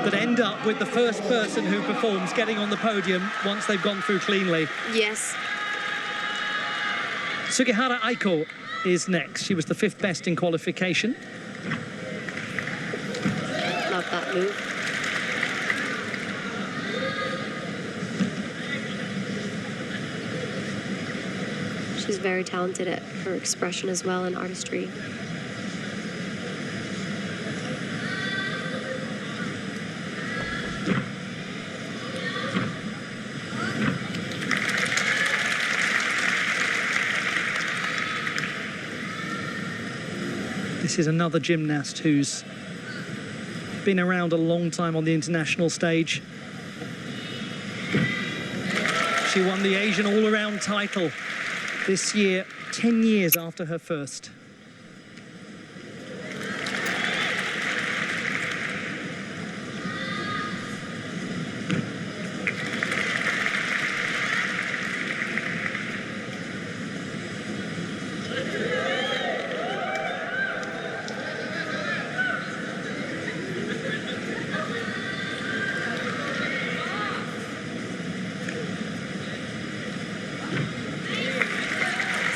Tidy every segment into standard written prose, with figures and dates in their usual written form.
that end up with the first person who performs getting on the podium once they've gone through cleanly. Yes. Sugihara Aiko is next. She was the 5th best in qualification. Love that move. She's very talented at her expression as well and artistry. This is another gymnast who's been around a long time on the international stage. She won the Asian all-around title this year, 10 years after her first.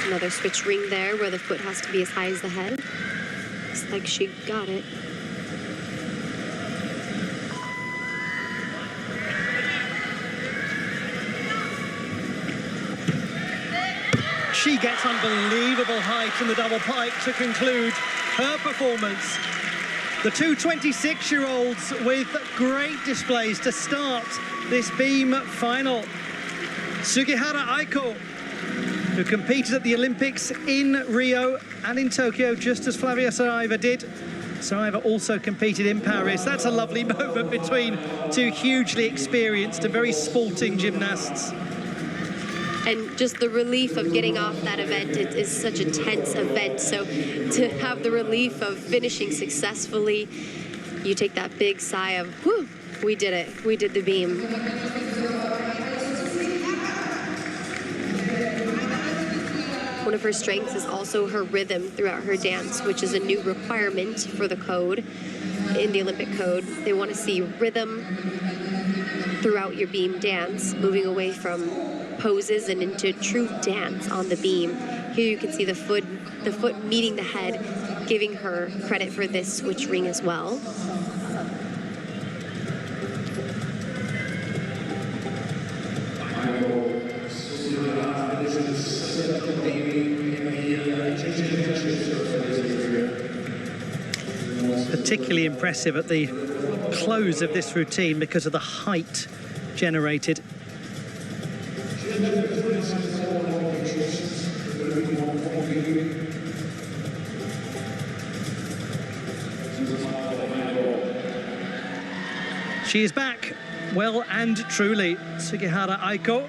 Another switch ring there where the foot has to be as high as the head. Looks like she got it. She gets unbelievable height in the double pike to conclude her performance. The two 26-year-olds with great displays to start this beam final. Sugihara Aiko, who competed at the Olympics in Rio and in Tokyo, just as Flavia Saraiva did. Saraiva also competed in Paris. That's a lovely moment between two hugely experienced and very sporting gymnasts. And just the relief of getting off that event, it is such a tense event. So to have the relief of finishing successfully, you take that big sigh of, whew, we did it. We did the beam. One of her strengths is also her rhythm throughout her dance, which is a new requirement for the code, in the Olympic code. They want to see rhythm throughout your beam dance, moving away from poses and into true dance on the beam. Here you can see the foot meeting the head, giving her credit for this switch ring as well. Particularly impressive at the close of this routine because of the height generated. She is back, well and truly, Sugihara Aiko.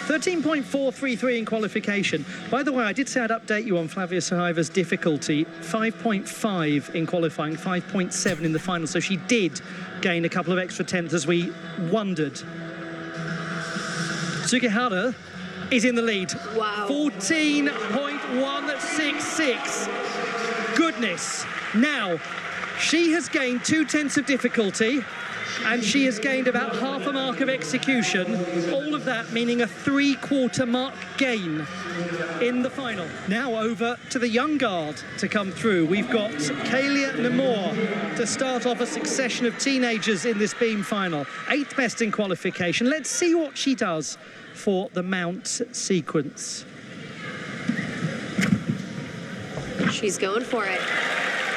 13.433 in qualification. By the way, I did say I'd update you on Flavia Saraiva's difficulty. 5.5 in qualifying, 5.7 in the final. So she did gain a couple of extra tenths as we wondered. Sugihara is in the lead. Wow. 14.166. Goodness. Now, she has gained 2 tenths of difficulty, and she has gained about half a mark of execution. All of that meaning a 3/4 mark gain in the final. Now over to the young guard to come through. We've got Kaylia Nemour to start off a succession of teenagers in this beam final. 8th best in qualification. Let's see what she does for the mount sequence. She's going for it.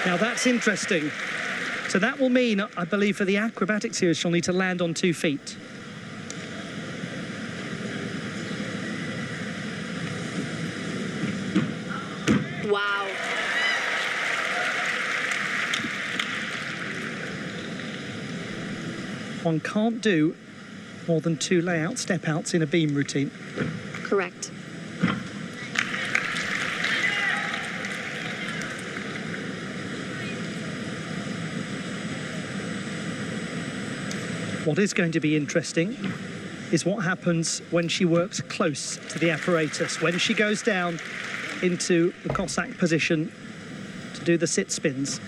Now that's interesting. So that will mean, I believe, for the acrobatic series, she'll need to land on 2 feet. Wow. One can't do more than 2 layout step outs in a beam routine. Correct. What is going to be interesting is what happens when she works close to the apparatus, when she goes down into the Cossack position to do the sit spins,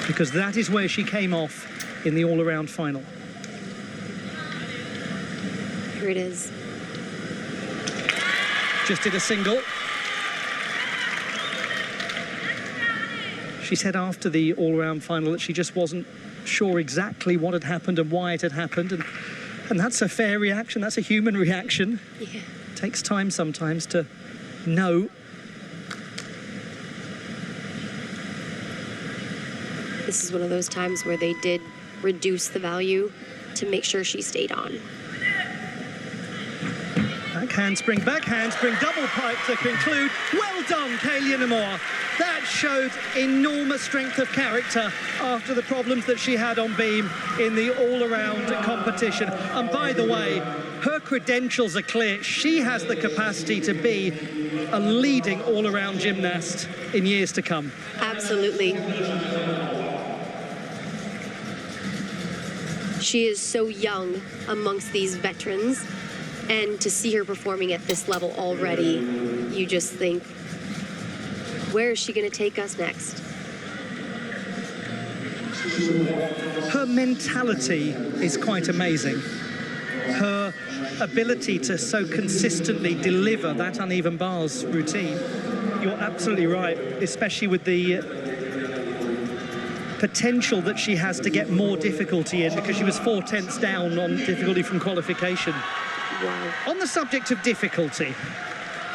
because that is where she came off in the all-around final. Here it is. Just did a single. She said after the all-around final that she just wasn't sure exactly what had happened and why it had happened, and that's a fair reaction. That's a human reaction. Yeah. It takes time sometimes to know. This is one of those times where they did reduce the value to make sure she stayed on. Back handspring, double pipe to conclude. Well done, Kaylia Nemour. That showed enormous strength of character after the problems that she had on beam in the all-around competition. And by the way, her credentials are clear. She has the capacity to be a leading all-around gymnast in years to come. Absolutely. She is so young amongst these veterans, and to see her performing at this level already, you just think, where is she going to take us next? Her mentality is quite amazing. Her ability to so consistently deliver that uneven bars routine. You're absolutely right, especially with the potential that she has to get more difficulty in, because she was 4/10 down on difficulty from qualification. Wow. On the subject of difficulty,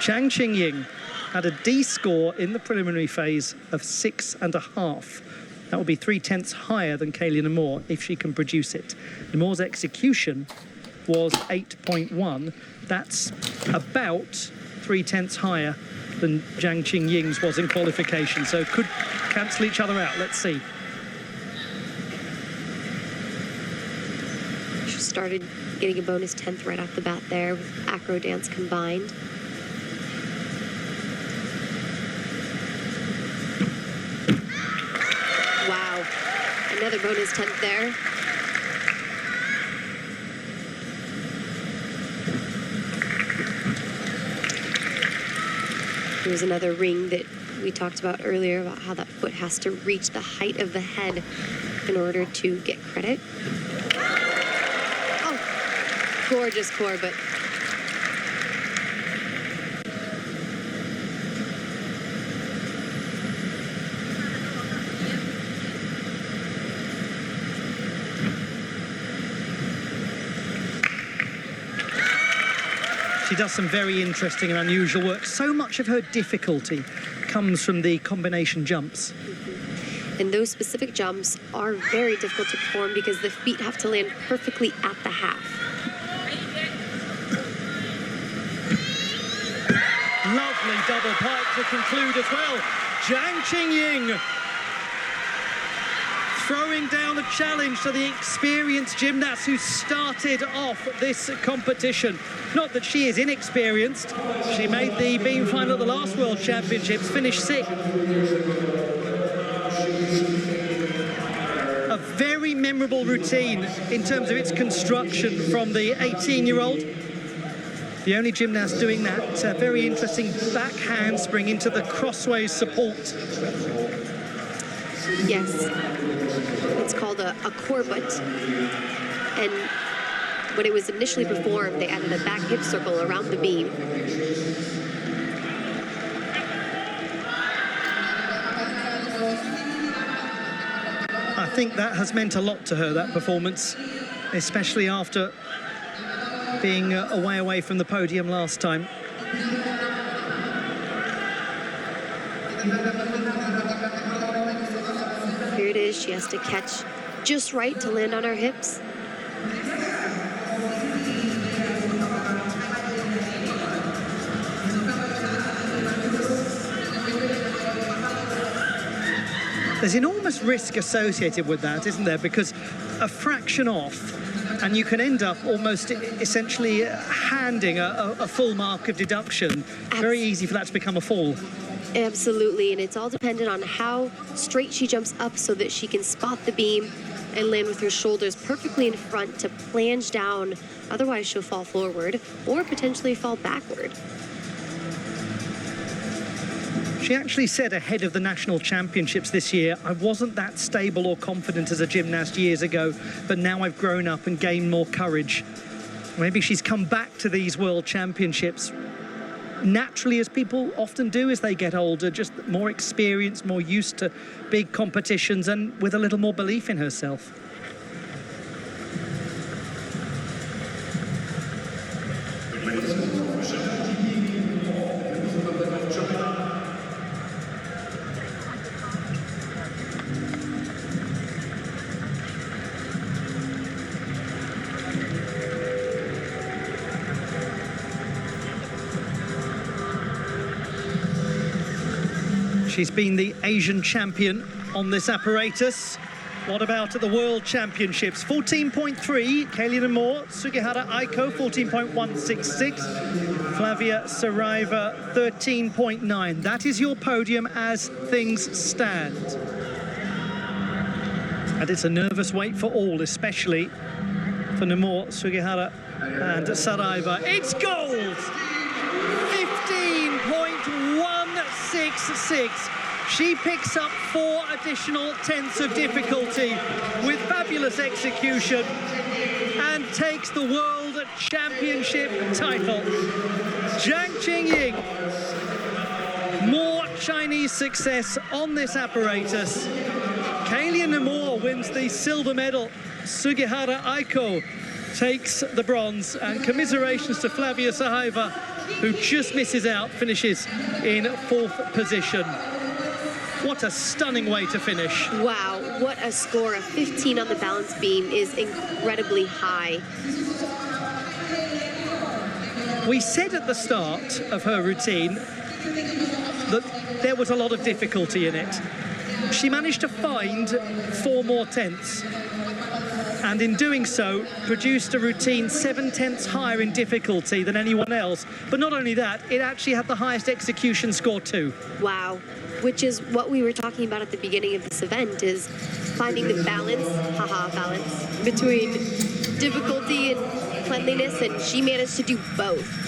Qingying had a D score in the preliminary phase of 6.5. That will be 3/10 higher than Kaylia Nemour if she can produce it. Nemour's execution was 8.1. That's about 3/10 higher than Zhang Qingying's was in qualification, so could cancel each other out. Let's see. She started getting a bonus 10th right off the bat there with acro dance combined. Wow, another bonus 10th there. Here's another ring that we talked about earlier about how that foot has to reach the height of the head in order to get credit. Oh, gorgeous core, but she does some very interesting and unusual work. So much of her difficulty comes from the combination jumps. And those specific jumps are very difficult to perform because the feet have to land perfectly at the half. Lovely double pipe to conclude as well. Zhang Qingying throwing down a challenge to the experienced gymnast who started off this competition. Not that she is inexperienced. She made the beam final at the last World Championships, finished 6th. A very memorable routine in terms of its construction from the 18-year-old. The only gymnast doing that very interesting back handspring into the crossways support. Yes, it's called a corbett. And when it was initially performed, they added a back hip circle around the beam. I think that has meant a lot to her, that performance, especially after being away from the podium last time. Here it is. She has to catch just right to land on her hips. There's enormous risk associated with that, isn't there? Because a fraction off, and you can end up almost essentially handing a full mark of deduction. Very easy for that to become a fall. Absolutely, and it's all dependent on how straight she jumps up so that she can spot the beam and land with her shoulders perfectly in front to plunge down. Otherwise, she'll fall forward or potentially fall backward. She actually said ahead of the national championships this year, I wasn't that stable or confident as a gymnast years ago, but now I've grown up and gained more courage. Maybe she's come back to these world championships naturally, as people often do as they get older, just more experience, more used to big competitions, and with a little more belief in herself. She's been the Asian champion on this apparatus. What about at the World Championships? 14.3, Kaylia Nemour, Sugihara, Aiko, 14.166, Flavia Saraiva, 13.9. That is your podium as things stand. And it's a nervous wait for all, especially for Nemour, Sugihara and Saraiva. It's gold! 15.166. She picks up 4 additional tenths of difficulty with fabulous execution and takes the World Championship title. Zhang Qingying, more Chinese success on this apparatus. Kaylia Nemour wins the silver medal. Sugihara Aiko takes the bronze, and commiserations to Flavia Saraiva, who just misses out, finishes in 4th position. What a stunning way to finish. Wow, what a score. A 15 on the balance beam is incredibly high. We said at the start of her routine that there was a lot of difficulty in it. She managed to find 4 more tenths, and in doing so produced a routine 7 tenths higher in difficulty than anyone else. But not only that, it actually had the highest execution score too. Wow, which is what we were talking about at the beginning of this event, is finding the balance, balance, between difficulty and cleanliness, and she managed to do both.